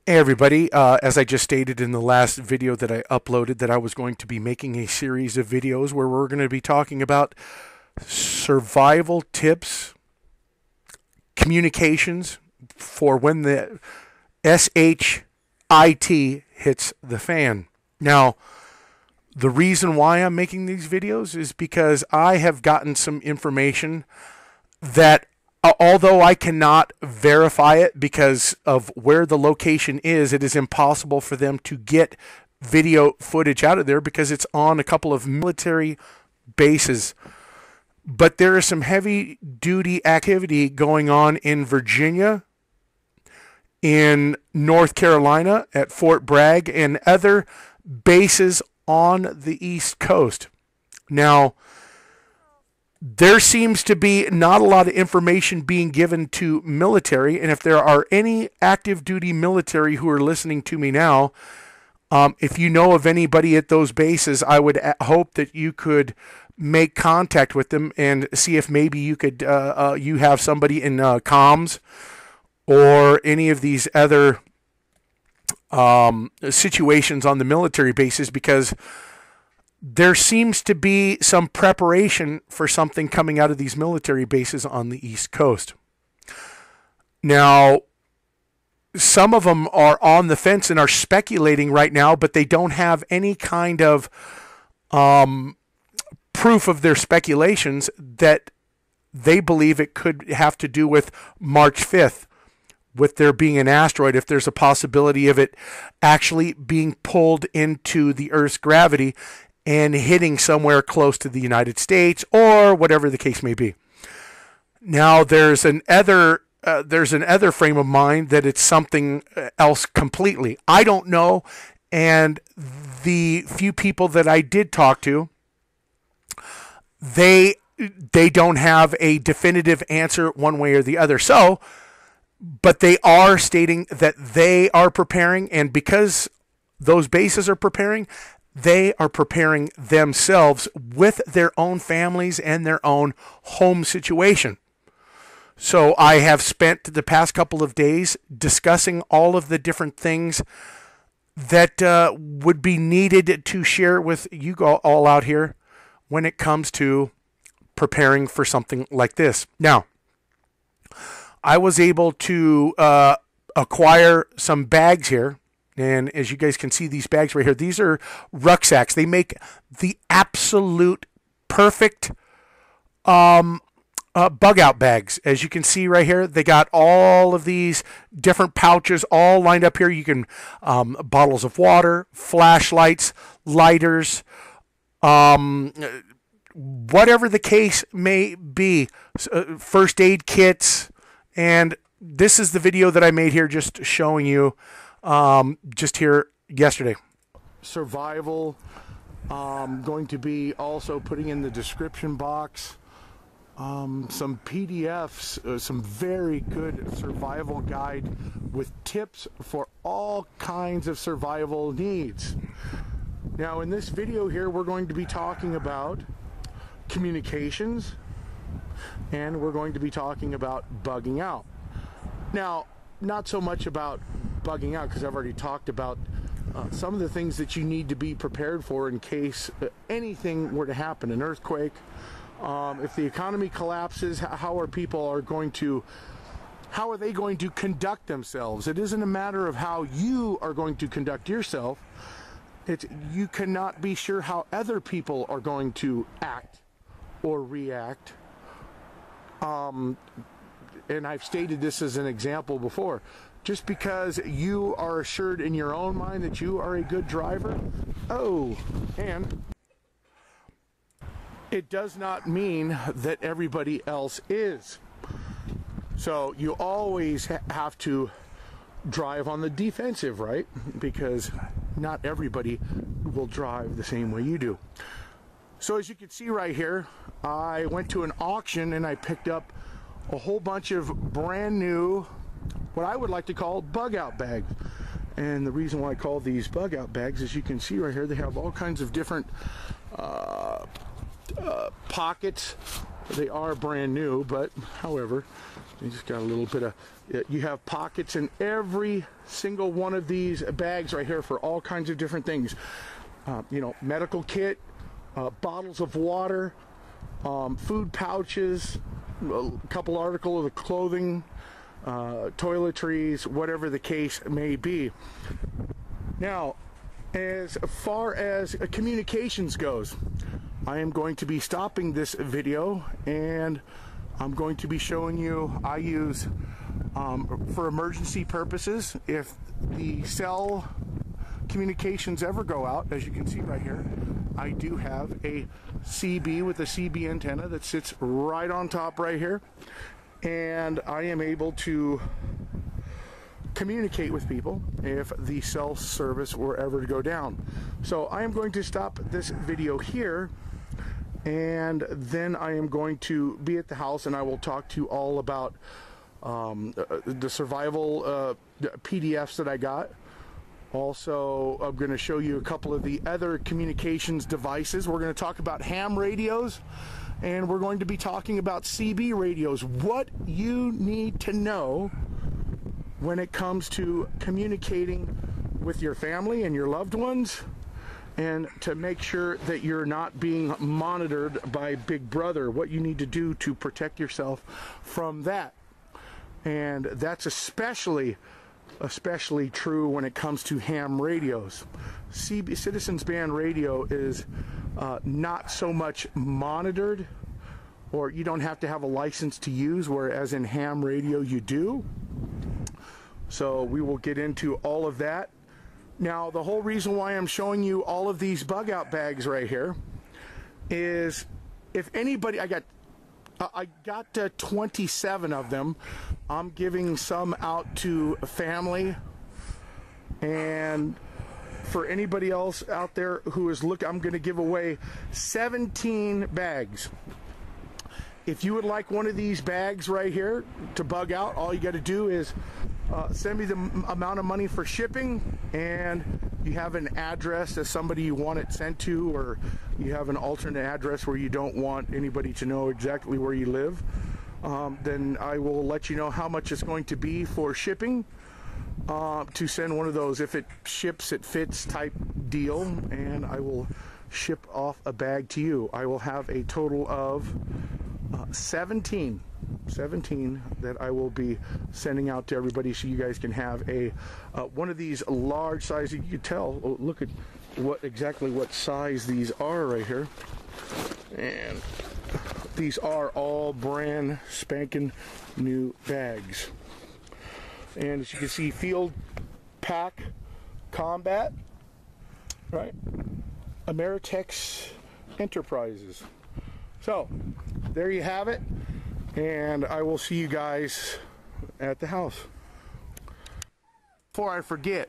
Hey everybody, as I just stated in the last video that I uploaded, that I was going to be making a series of videos where we're going to be talking about survival tips, communications for when the SHIT hits the fan. Now, the reason why I'm making these videos is because I have gotten some information that although I cannot verify it because of where the location is, it is impossible for them to get video footage out of there because it's on a couple of military bases. But there is some heavy duty activity going on in Virginia, in North Carolina at Fort Bragg, and other bases on the East Coast. Now, there seems to be not a lot of information being given to military, and if there are any active duty military who are listening to me now, if you know of anybody at those bases, I would hope that you could make contact with them and see if maybe you could you have somebody in comms or any of these other situations on the military bases, because there seems to be some preparation for something coming out of these military bases on the East Coast. Now, some of them are on the fence and are speculating right now, but they don't have any kind of proof of their speculations that they believe it could have to do with March 5th, with there being an asteroid, if there's a possibility of it actually being pulled into the Earth's gravity and hitting somewhere close to the United States, or whatever the case may be. Now, there's an other frame of mind that it's something else completely. I don't know, and the few people that I did talk to, they don't have a definitive answer one way or the other. So, but they are stating that they are preparing, and because those bases are preparing, they are preparing themselves with their own families and their own home situation. So I have spent the past couple of days discussing all of the different things that would be needed to share with you all out here when it comes to preparing for something like this. Now, I was able to acquire some bags here. And as you guys can see, these bags right here, these are rucksacks. They make the absolute perfect bug out bags. As you can see right here, they got all of these different pouches all lined up here. You can, bottles of water, flashlights, lighters, whatever the case may be, first aid kits. And this is the video that I made here just showing you just here yesterday. Survival, going to be also putting in the description box some PDFs, some very good survival guide with tips for all kinds of survival needs. Now, in this video here, we're going to be talking about communications, and we're going to be talking about bugging out. Now, not so much about bugging out, because I've already talked about some of the things that you need to be prepared for in case anything were to happen, an earthquake. If the economy collapses, how are they going to conduct themselves? It isn't a matter of how you are going to conduct yourself. You cannot be sure how other people are going to act or react. And I've stated this as an example before. Just because you are assured in your own mind that you are a good driver, and it does not mean that everybody else is. So you always have to drive on the defensive, right? Because not everybody will drive the same way you do. So as you can see right here, I went to an auction and I picked up a whole bunch of brand new, what I would like to call bug out bags. And the reason why I call these bug out bags, as you can see right here, they have all kinds of different pockets They are brand new, but however, you just got a little bit of, you have pockets in every single one of these bags right here for all kinds of different things. You know, medical kit, bottles of water, food pouches, a couple articles of clothing, toiletries, whatever the case may be. Now, as far as communications goes, I am going to be stopping this video and I'm going to be showing you, I use for emergency purposes, if the cell communications ever go out, as you can see right here, I do have a CB with a CB antenna that sits right on top right here, and I am able to communicate with people if the cell service were ever to go down. So I am going to stop this video here, and then I am going to be at the house and I will talk to you all about the survival PDFs that I got. Also, I'm going to show you a couple of the other communications devices. We're going to talk about ham radios, and we're going to be talking about CB radios. What you need to know when it comes to communicating with your family and your loved ones, and to make sure that you're not being monitored by Big Brother. What you need to do to protect yourself from that. And that's especially true when it comes to ham radios. Citizens Band radio is not so much monitored, or you don't have to have a license to use, whereas in ham radio you do. So we will get into all of that. Now, the whole reason why I'm showing you all of these bug out bags right here is, if anybody, I got 27 of them. I'm giving some out to family, and for anybody else out there who is looking, I'm going to give away 17 bags. If you would like one of these bags right here to bug out, all you got to do is send me the amount of money for shipping, and you have an address as somebody you want it sent to, or you have an alternate address where you don't want anybody to know exactly where you live, then I will let you know how much it's going to be for shipping to send one of those. If it ships, it fits type deal, and I will ship off a bag to you. I will have a total of 17 that I will be sending out to everybody, so you guys can have a one of these large sizes. You can tell, look at exactly what size these are right here, and these are all brand spanking new bags. And as you can see, Field Pack Combat, right? Ameritex Enterprises. So there you have it, and I will see you guys at the house. Before I forget,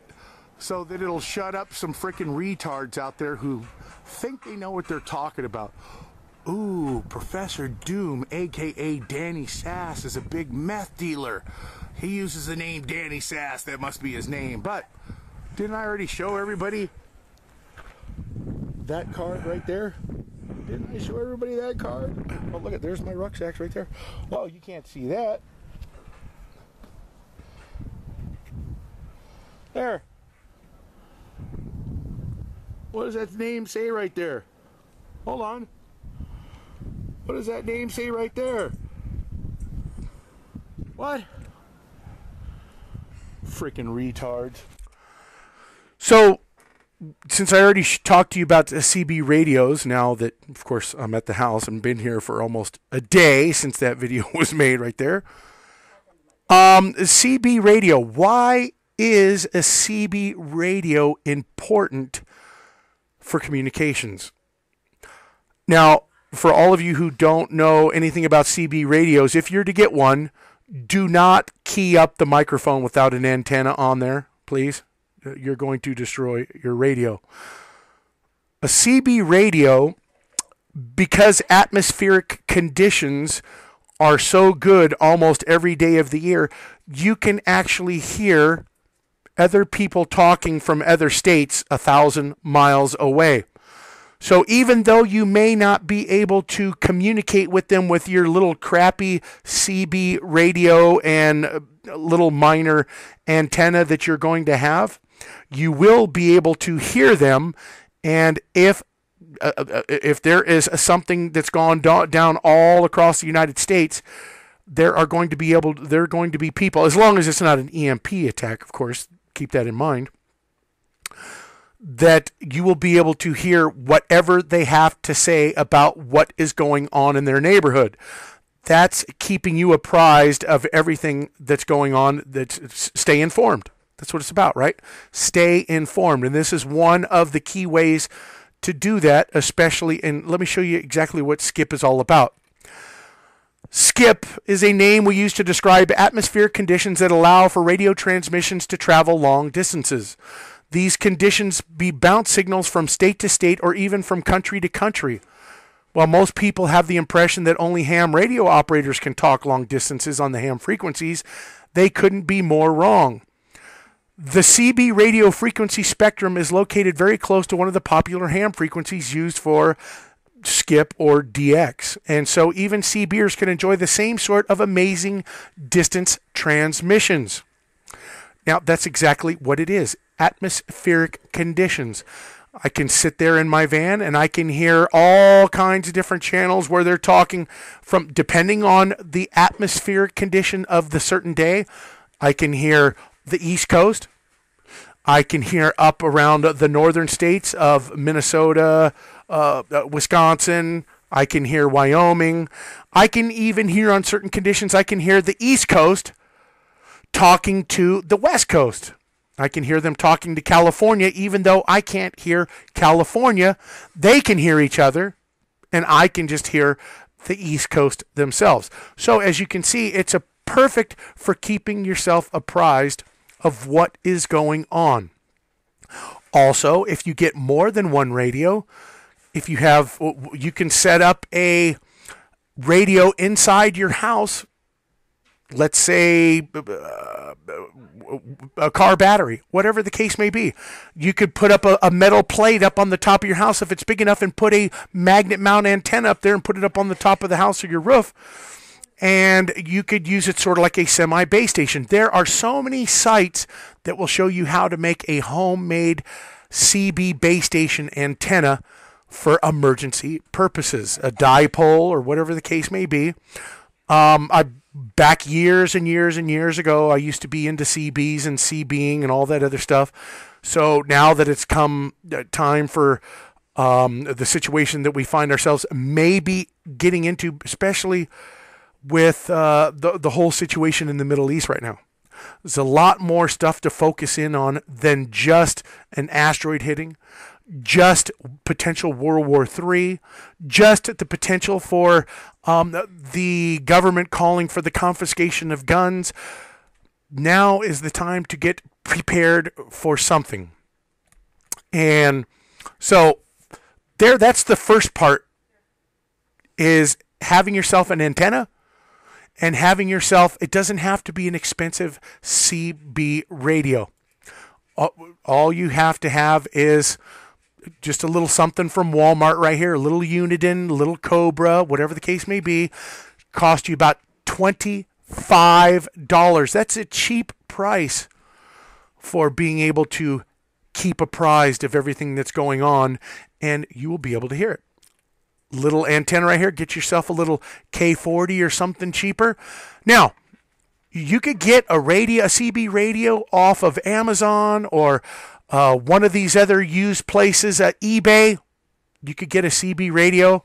so that it'll shut up some freaking retards out there who think they know what they're talking about. Ooh, Professor Doom, aka Danny Sass, is a big meth dealer. He uses the name Danny Sass, that must be his name. But didn't I already show everybody that card right there? Didn't I show everybody that card? Oh, look at, there's my rucksacks right there. Well, you can't see that. There. What does that name say right there? Hold on. What does that name say right there? What? Freaking retards. So, since I already talked to you about the CB radios, now that, of course, I'm at the house and been here for almost a day since that video was made right there. CB radio. Why is a CB radio important for communications? Now, for all of you who don't know anything about CB radios, if you're to get one, do not key up the microphone without an antenna on there, please. You're going to destroy your radio. A CB radio, because atmospheric conditions are so good almost every day of the year, you can actually hear other people talking from other states 1,000 miles away. So even though you may not be able to communicate with them with your little crappy CB radio and little minor antenna that you're going to have, you will be able to hear them. And if there is something that's gone down all across the United States, there are going to be people, as long as it's not an EMP attack, of course, keep that in mind, that you will be able to hear whatever they have to say about what is going on in their neighborhood. That's keeping you apprised of everything that's going on. Stay informed. That's what it's about, right? Stay informed. And this is one of the key ways to do that, especially, and let me show you exactly what SHTF is all about. SHTF is a name we use to describe atmospheric conditions that allow for radio transmissions to travel long distances. These conditions be bounce signals from state to state or even from country to country. While most people have the impression that only ham radio operators can talk long distances on the ham frequencies, they couldn't be more wrong. The CB radio frequency spectrum is located very close to one of the popular ham frequencies used for SHTF or DX. And so even CBers can enjoy the same sort of amazing distance transmissions. Now, that's exactly what it is. Atmospheric conditions. I can sit there in my van and I can hear all kinds of different channels where they're talking from, depending on the atmospheric condition of the certain day. I can hear the East Coast. I can hear up around the northern states of Minnesota, Wisconsin. I can hear Wyoming. I can even hear, on certain conditions, I can hear the East Coast talking to the West Coast. I can hear them talking to California, even though I can't hear California. They can hear each other, and I can just hear the East Coast themselves. So as you can see, it's a perfect for keeping yourself apprised of what is going on. Also, if you get more than one radio, if you have, you can set up a radio inside your house. Let's say a car battery, whatever the case may be. You could put up a metal plate up on the top of your house if it's big enough, and put a magnet mount antenna up there and put it up on the top of the house or your roof. And you could use it sort of like a semi-base station. There are so many sites that will show you how to make a homemade CB base station antenna for emergency purposes, a dipole or whatever the case may be. Back years and years and years ago, I used to be into CBs and CBing and all that other stuff. So now that it's come time for the situation that we find ourselves maybe getting into, especially with the whole situation in the Middle East right now, there's a lot more stuff to focus in on than just an asteroid hitting, just potential World War III, just the potential for the government calling for the confiscation of guns. Now is the time to get prepared for something. And so that's the first part, is having yourself an antenna and having yourself, it doesn't have to be an expensive CB radio. All you have to have is just a little something from Walmart right here, a little Uniden, a little Cobra, whatever the case may be. Cost you about $25. That's a cheap price for being able to keep apprised of everything that's going on, and you will be able to hear it. Little antenna right here. Get yourself a little K40 or something cheaper. Now, you could get a CB radio off of Amazon or one of these other used places at eBay. You could get a CB radio.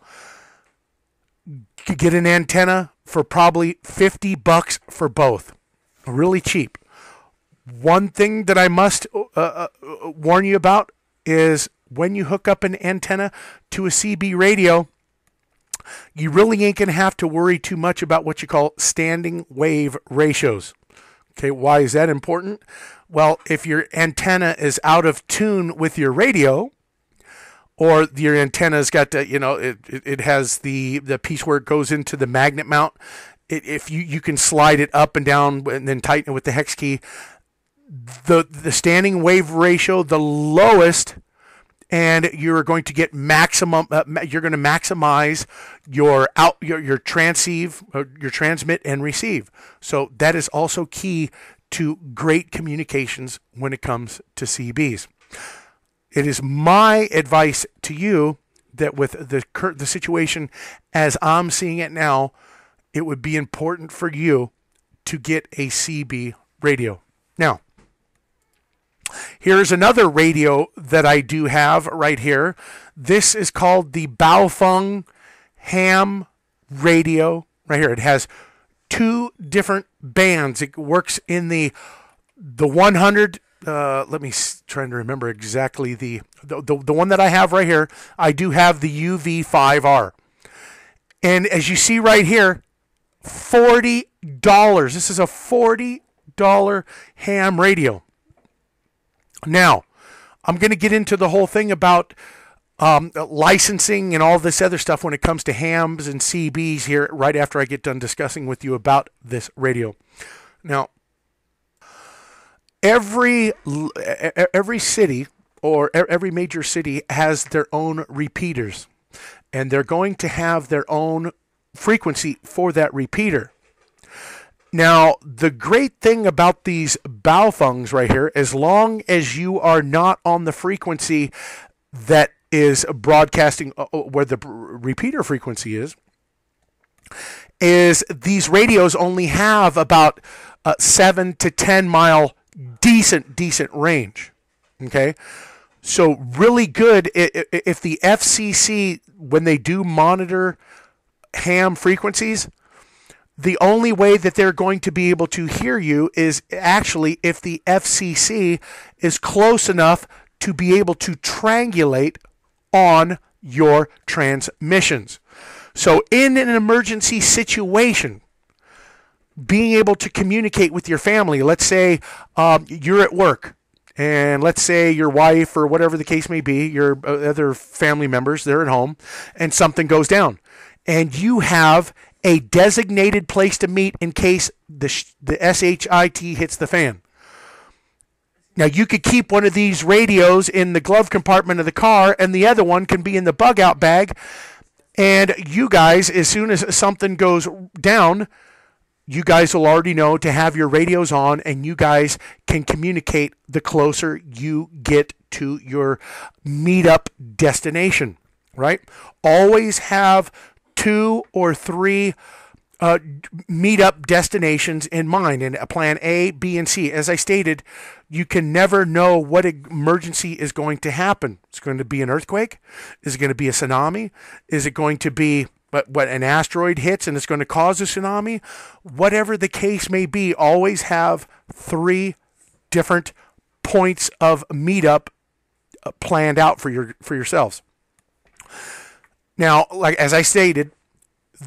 You could get an antenna for probably $50 for both. Really cheap. One thing that I must warn you about is when you hook up an antenna to a CB radio, you really ain't going to have to worry too much about what you call standing wave ratios. Okay, why is that important? Well, if your antenna is out of tune with your radio, or your antenna's got it has the piece where it goes into the magnet mount, if you can slide it up and down and then tighten it with the hex key, the standing wave ratio, the lowest and you're going to get maximum. You're going to maximize your transceive, your transmit and receive. So that is also key to great communications when it comes to CBs. It is my advice to you that with the situation as I'm seeing it now, it would be important for you to get a CB radio. Now, here's another radio that I do have right here. This is called the Baofeng ham radio right here. It has two different bands. It works in the 100. Let me try to remember exactly the one that I have right here. I do have the UV5R, and as you see right here, $40. This is a $40 ham radio. Now, I'm going to get into the whole thing about licensing and all this other stuff when it comes to hams and CBs here right after I get done discussing with you about this radio. Now, every city or every major city has their own repeaters, and they're going to have their own frequency for that repeater. Now, the great thing about these Baofengs right here, as long as you are not on the frequency that is broadcasting where the repeater frequency is these radios only have about 7 to 10 mile decent range. Okay, so really good if the FCC, when they do monitor ham frequencies, the only way that they're going to be able to hear you is actually if the FCC is close enough to be able to triangulate on your transmissions. So in an emergency situation, being able to communicate with your family, let's say you're at work, and let's say your wife or whatever the case may be, your other family members, they're at home, and something goes down, and you have a designated place to meet in case the SHIT hits the fan. Now, you could keep one of these radios in the glove compartment of the car, and the other one can be in the bug-out bag, and you guys, as soon as something goes down, you guys will already know to have your radios on, and you guys can communicate the closer you get to your meetup destination, right? Always have 2 or 3 meetup destinations in mind, and plan A, B, and C. As I stated, you can never know what emergency is going to happen. It's going to be an earthquake. Is it going to be a tsunami? Is it going to be what an asteroid hits and it's going to cause a tsunami? Whatever the case may be, always have 3 different points of meetup planned out for yourselves. Now, like as I stated,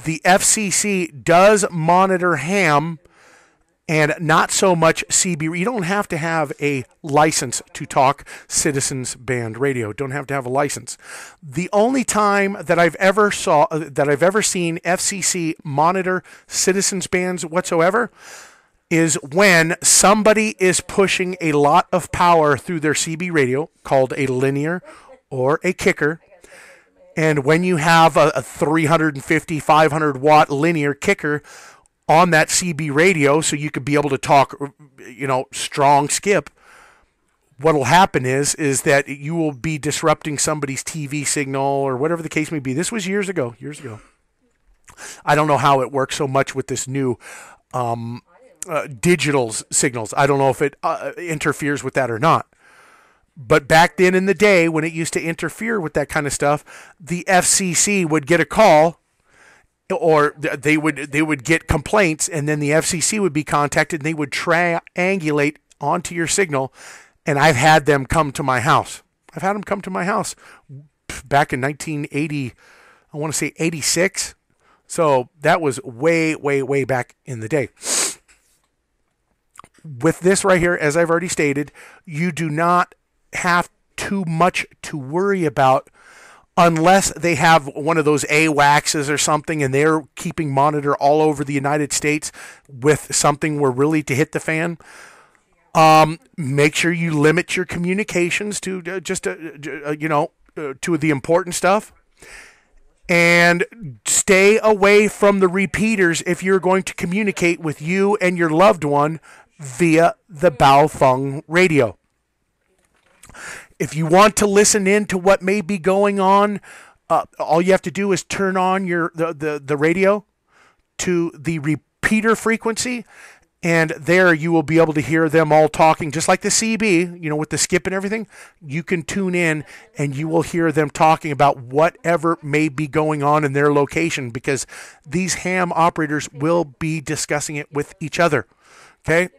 the FCC does monitor ham and not so much CB. You don't have to have a license to talk citizens band radio. Don't have to have a license. The only time that I've ever seen FCC monitor citizens bands whatsoever is when somebody is pushing a lot of power through their CB radio, called a linear or a kicker. And when you have a 350, 500 watt linear kicker on that CB radio, so you could be able to talk, strong skip, what'll happen is that you will be disrupting somebody's TV signal or whatever the case may be. This was years ago. I don't know how it works so much with this new digital signals. I don't know if it interferes with that or not. But back then in the day, when it used to interfere with that kind of stuff, the FCC would get a call, or they would get complaints, and then the FCC would be contacted, and they would triangulate onto your signal. And I've had them come to my house. I've had them come to my house back in 1980. I want to say 86. So that was way, way, way back in the day. With this right here, as I've already stated, you do not have too much to worry about unless they have one of those AWACSs or something and they're keeping monitor all over the United States with something where really to hit the fan. Make sure you limit your communications to to the important stuff. And stay away from the repeaters if you're going to communicate with you and your loved one via the Baofeng radio. If you want to listen in to what may be going on, all you have to do is turn on the radio to the repeater frequency, and there you will be able to hear them all talking, just like the CB, with the skip and everything. You can tune in and you will hear them talking about whatever may be going on in their location, because these ham operators will be discussing it with each other. Okay?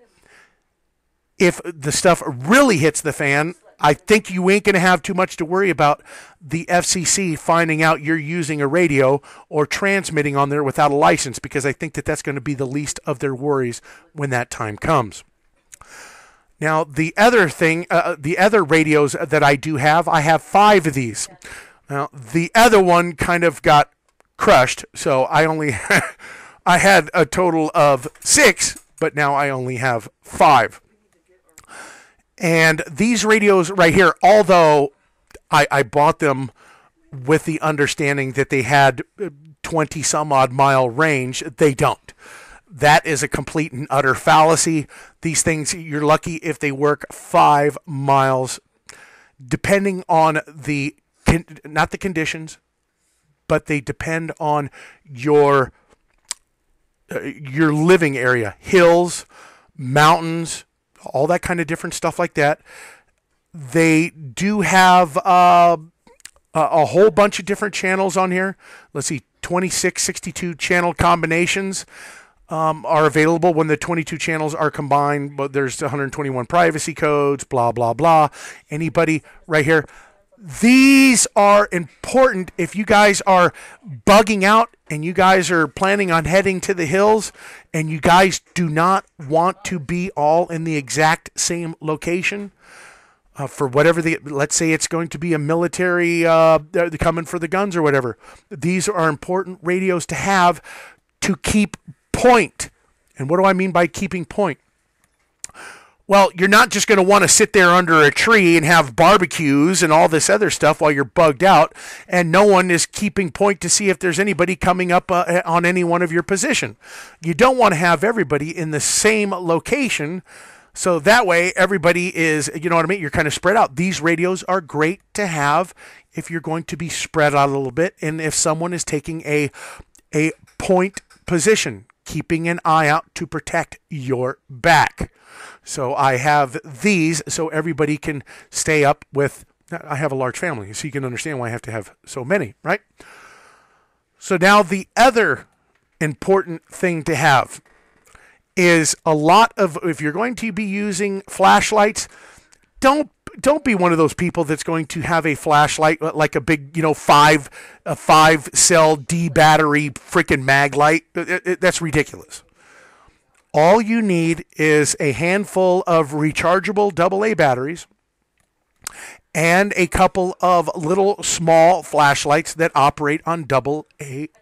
If the stuff really hits the fan, I think you ain't going to have too much to worry about the FCC finding out you're using a radio or transmitting on there without a license, because I think that that's going to be the least of their worries when that time comes. Now, the other thing, the other radios that I do have, I have 5 of these. Now, the other one kind of got crushed, so I had a total of 6, but now I only have 5. And these radios right here, although I bought them with the understanding that they had 20 some odd mile range, they don't. That is a complete and utter fallacy. These things, you're lucky if they work 5 miles, depending on not the conditions, but they depend on your living area, hills, mountains, all that kind of different stuff like that. They do have a whole bunch of different channels on here. Let's see, 26, 62 channel combinations are available when the 22 channels are combined. But there's 121 privacy codes, blah, blah, blah. Anybody right here. These are important if you guys are bugging out and you guys are planning on heading to the hills and you guys do not want to be all in the exact same location for whatever let's say it's going to be a military coming for the guns or whatever. These are important radios to have to keep point. And what do I mean by keeping point? Well, you're not just going to want to sit there under a tree and have barbecues and all this other stuff while you're bugged out, and no one is keeping point to see if there's anybody coming up on any one of your position. You don't want to have everybody in the same location, so that way everybody is, you know what I mean, you're kind of spread out. These radios are great to have if you're going to be spread out a little bit, and if someone is taking a point position, keeping an eye out to protect your back. So I have these so everybody can stay up with, I have a large family, so you can understand why I have to have so many, right? So now the other important thing to have is a lot of, if you're going to be using flashlights, don't be one of those people that's going to have a flashlight like a big, 5-cell D battery freaking mag light. That's ridiculous. All you need is a handful of rechargeable AA batteries and a couple of little small flashlights that operate on AA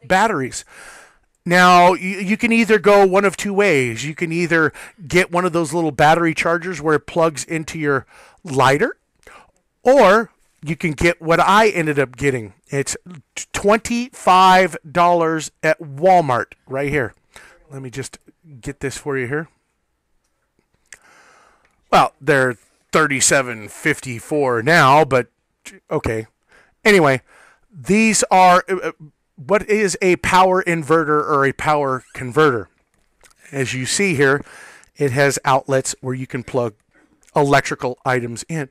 batteries. Now, you can either go one of two ways. You can either get one of those little battery chargers where it plugs into your lighter, or you can get what I ended up getting. It's $25 at Walmart right here. Let me just get this for you here. Well, they're $37.54 now, but okay. Anyway, these are what is a power inverter or a power converter. As you see here, it has outlets where you can plug electrical items in.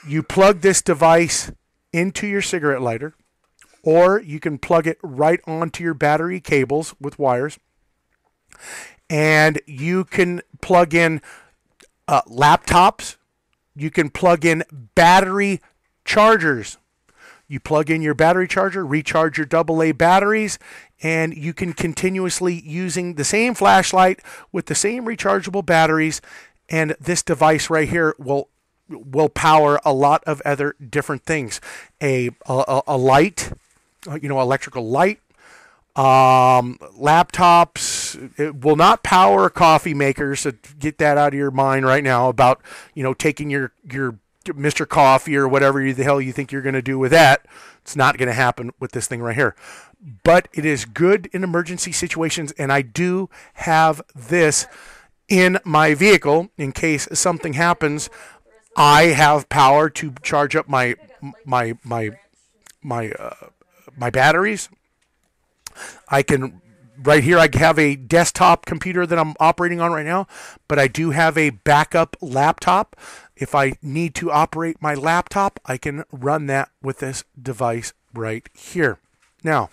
You plug this device into your cigarette lighter, or you can plug it right onto your battery cables with wires. And you can plug in laptops. You can plug in battery chargers. You plug in your battery charger, recharge your AA batteries, and you can continuously using the same flashlight with the same rechargeable batteries. And this device right here will power a lot of other different things. A light, electrical light. Laptops. It will not power coffee makers. So get that out of your mind right now about, taking your Mr. Coffee or whatever the hell you think you're going to do with that. It's not going to happen with this thing right here. But it is good in emergency situations, and I do have this in my vehicle in case something happens. I have power to charge up my batteries. I can right here. I have a desktop computer that I'm operating on right now, but I do have a backup laptop. If I need to operate my laptop, I can run that with this device right here. Now,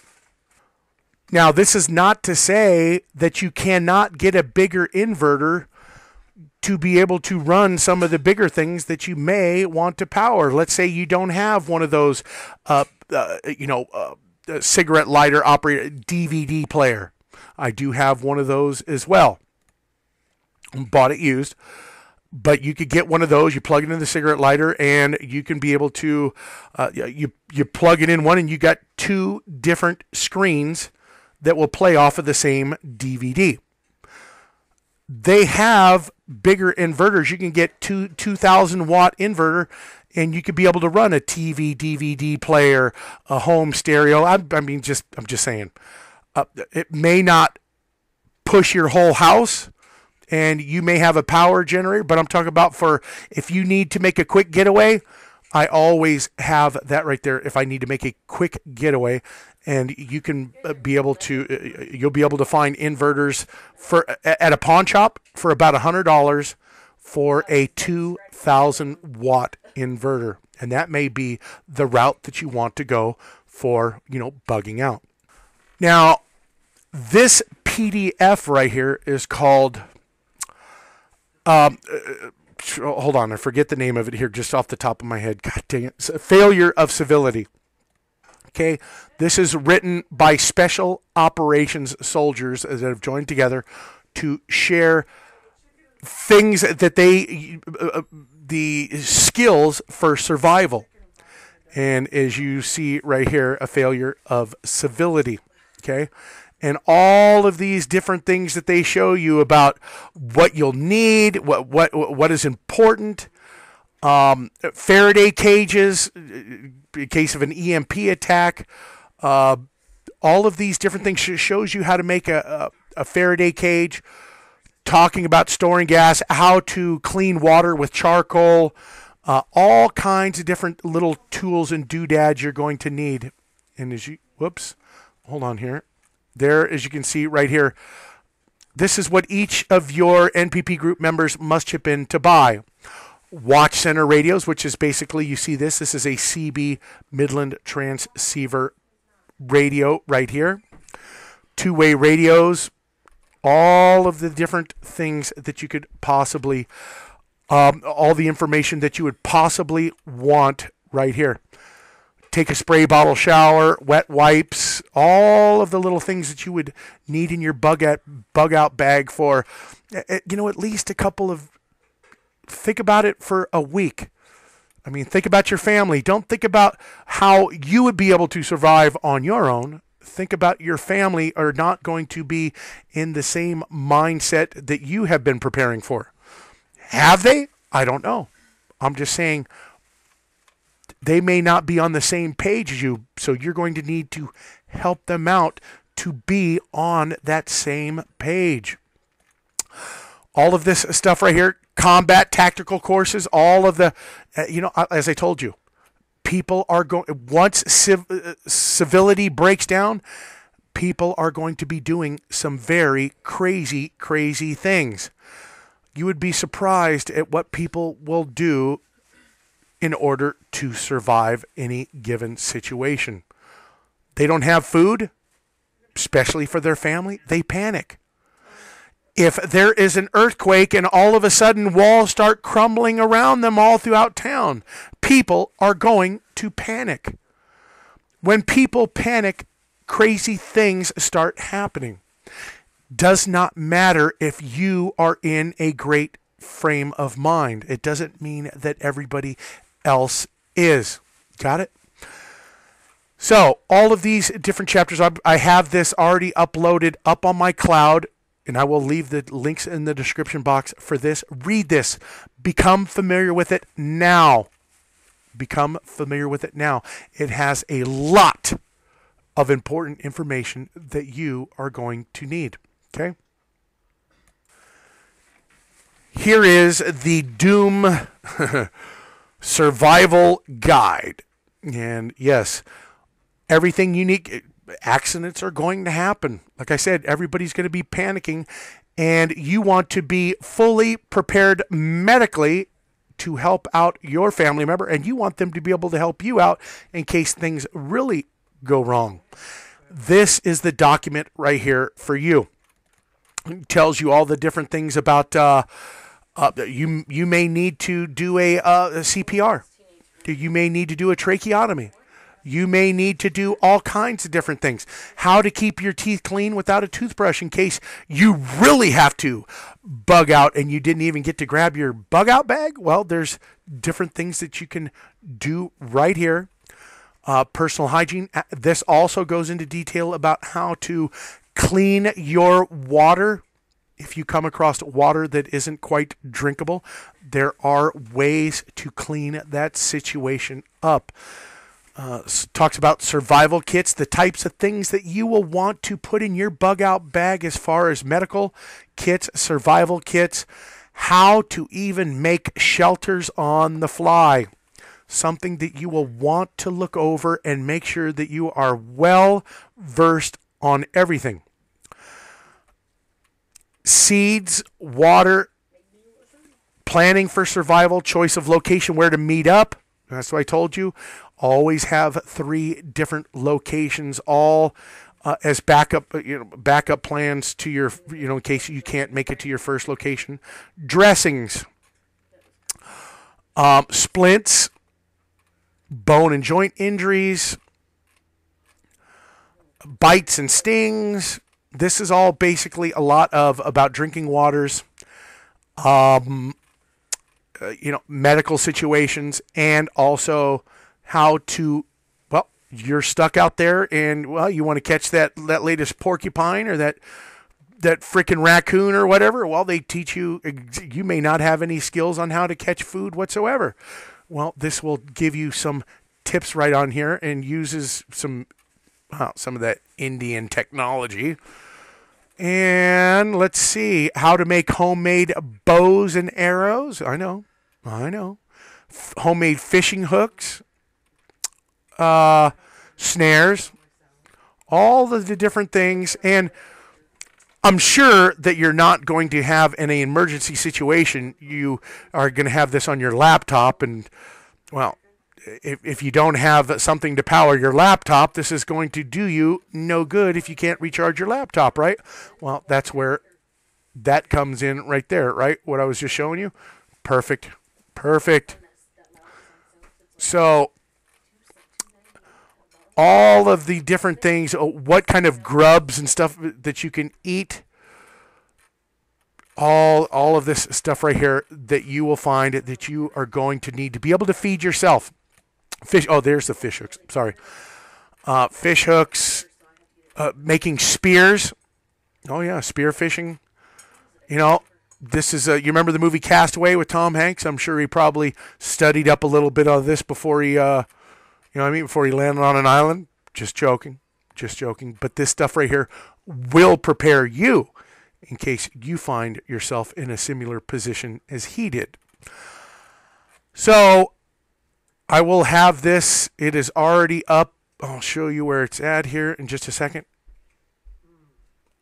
this is not to say that you cannot get a bigger inverter to be able to run some of the bigger things that you may want to power. Let's say you don't have one of those, cigarette lighter operated DVD player. I do have one of those as well. Bought it used. But you could get one of those, you plug it in the cigarette lighter, and you can be able to, you plug it in one, and you got two different screens that will play off of the same DVD. They have bigger inverters. You can get 2,000 watt inverter, and you could be able to run a TV, DVD player, a home stereo. I'm just saying, it may not push your whole house, and you may have a power generator, but I'm talking about for if you need to make a quick getaway. I always have that right there if I need to make a quick getaway, and you can be able to, you'll be able to find inverters at a pawn shop for about $100 for a 2,000 watt inverter, and that may be the route that you want to go for, bugging out. Now, this PDF right here is called. Hold on, I forget the name of it here just off the top of my head. God dang it. Failure of Civility. Okay, this is written by special operations soldiers that have joined together to share things that the skills for survival. And as you see right here, a failure of civility. Okay. And all of these different things that they show you about what you'll need, what is important, Faraday cages in case of an EMP attack, all of these different things shows you how to make a Faraday cage, talking about storing gas, how to clean water with charcoal, all kinds of different little tools and doodads you're going to need. And as you, hold on here. There, as you can see right here, this is what each of your NPP group members must chip in to buy. Watch center radios, which is basically, you see this is a CB Midland transceiver radio right here. Two-way radios, all of the different things that you could possibly, all the information that you would possibly want right here. Take a spray bottle shower, wet wipes, all of the little things that you would need in your bug out bag for, at least a couple of, think about it for a week. I mean, think about your family. Don't think about how you would be able to survive on your own. Think about your family are not going to be in the same mindset that you have been preparing for. Have they? I don't know. I'm just saying, they may not be on the same page as you, so you're going to need to help them out to be on that same page. All of this stuff right here, combat tactical courses, all of the, as I told you, people are going, once civility breaks down, people are going to be doing some very crazy, crazy things. You would be surprised at what people will do in order to survive any given situation. They don't have food, especially for their family, they panic. If there is an earthquake and all of a sudden walls start crumbling around them all throughout town, people are going to panic. When people panic, crazy things start happening. Does not matter if you are in a great frame of mind. It doesn't mean that everybody else is. Got it? So all of these different chapters, I have this already uploaded up on my cloud, and I will leave the links in the description box for this. Read this. Become familiar with it now. Become familiar with it now. It has a lot of important information that you are going to need. Okay? Here is the Doom Survival Guide. And yes, everything unique. Accidents are going to happen. Like I said, everybody's going to be panicking, and you want to be fully prepared medically to help out your family member, and you want them to be able to help you out in case things really go wrong. This is the document right here for you. It tells you all the different things about you may need to do a CPR. You may need to do a tracheotomy. You may need to do all kinds of different things. How to keep your teeth clean without a toothbrush in case you really have to bug out and you didn't even get to grab your bug out bag. Well, there's different things that you can do right here. Personal hygiene. This also goes into detail about how to clean your water. If you come across water that isn't quite drinkable, there are ways to clean that situation up. Talks about survival kits, the types of things that you will want to put in your bug out bag as far as medical kits, survival kits, how to even make shelters on the fly. Something that you will want to look over and make sure that you are well versed on everything. Seeds, water, planning for survival, choice of location, where to meet up. That's what I told you. Always have 3 different locations, all as backup plans to your, in case you can't make it to your first location. Dressings, splints, bone and joint injuries, bites and stings. This is all basically a lot of about drinking waters, medical situations, and also how to, well, you're stuck out there and, well, you want to catch that latest porcupine or that freaking raccoon or whatever. Well, they teach you, you may not have any skills on how to catch food whatsoever. Well, this will give you some tips right on here and uses some of that Indian technology. And let's see, how to make homemade bows and arrows. I know. Homemade fishing hooks, snares, all of the different things. And I'm sure that you're not going to have in an emergency situation, you are going to have this on your laptop. And, well, if you don't have something to power your laptop, this is going to do you no good if you can't recharge your laptop, right? Well, that's where that comes in right there, right? What I was just showing you. Perfect. So all of the different things, what kind of grubs and stuff that you can eat, all of this stuff right here that you will find that you are going to need to be able to feed yourself. Fish. Oh, there's the fish hooks. Sorry. Fish hooks, making spears. Oh yeah, spear fishing. This is you remember the movie Castaway with Tom Hanks? I'm sure he probably studied up a little bit on this before he before he landed on an island. Just joking. But this stuff right here will prepare you in case you find yourself in a similar position as he did. So I will have this. It is already up. I'll show you where it's at here in just a second.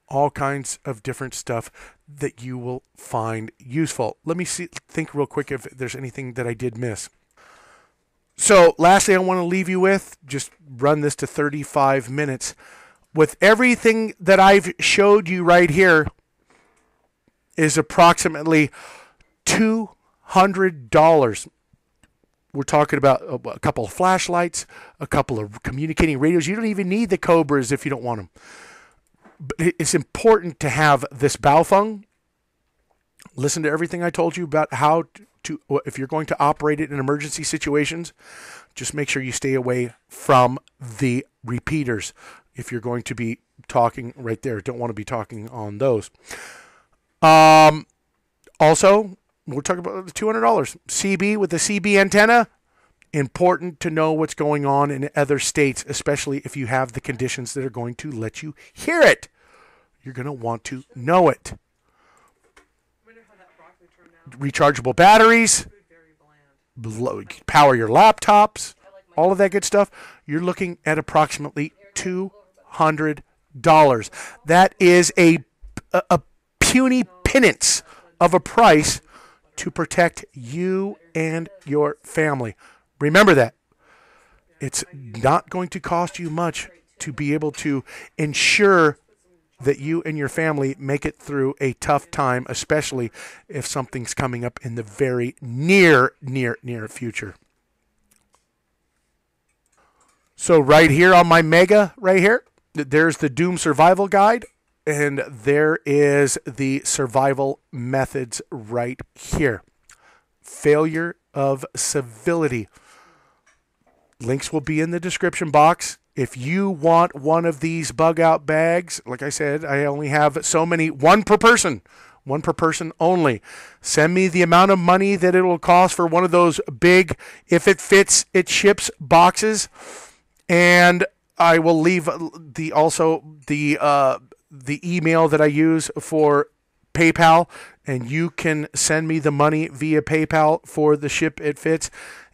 All kinds of different stuff that you will find useful. Let me think real quick if there's anything that I did miss. So lastly, I want to leave you with, just run this to 35 minutes. With everything that I've showed you right here is approximately $200. We're talking about a couple of flashlights, a couple of communicating radios. You don't even need the Cobras if you don't want them. But it's important to have this Baofeng. Listen to everything I told you about how if you're going to operate it in emergency situations, just make sure you stay away from the repeaters. If you're going to be talking right there, don't want to be talking on those. Also, we'll talk about the $200 CB with the CB antenna. Important to know what's going on in other states, especially if you have the conditions that are going to let you hear it. You're going to want to know it. Rechargeable batteries, power your laptops, all of that good stuff. You're looking at approximately $200. That is a puny pittance of a price to protect you and your family. Remember that. It's not going to cost you much to be able to ensure that you and your family make it through a tough time, especially if something's coming up in the very near future. So right here on my Mega, right here, there's the Doom Survival Guide, and there is the survival methods right here. Failure of civility. Links will be in the description box. If you want one of these bug out bags, like I said, I only have so many, one per person only. Send me the amount of money that it will cost for one of those big, if it fits, it ships boxes, and I will leave the email that I use for PayPal, and you can send me the money via PayPal for the ship it fits,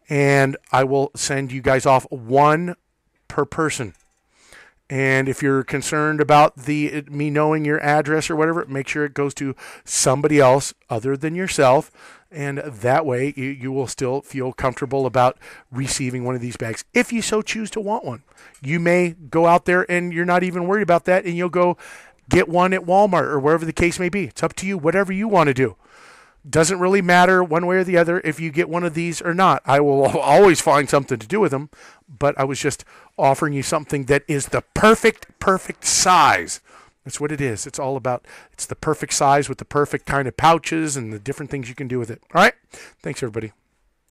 and I will send you guys off one per person. And if you're concerned about me knowing your address or whatever, make sure it goes to somebody else other than yourself, and that way you will still feel comfortable about receiving one of these bags if you so choose to want one. You may go out there and you're not even worried about that, and you'll go get one at Walmart or wherever the case may be. It's up to you, whatever you want to do. Doesn't really matter one way or the other if you get one of these or not. I will always find something to do with them, but I was just offering you something that is the perfect size. That's what it is. It's all about, it's the perfect size with the perfect kind of pouches and the different things you can do with it. All right? Thanks, everybody.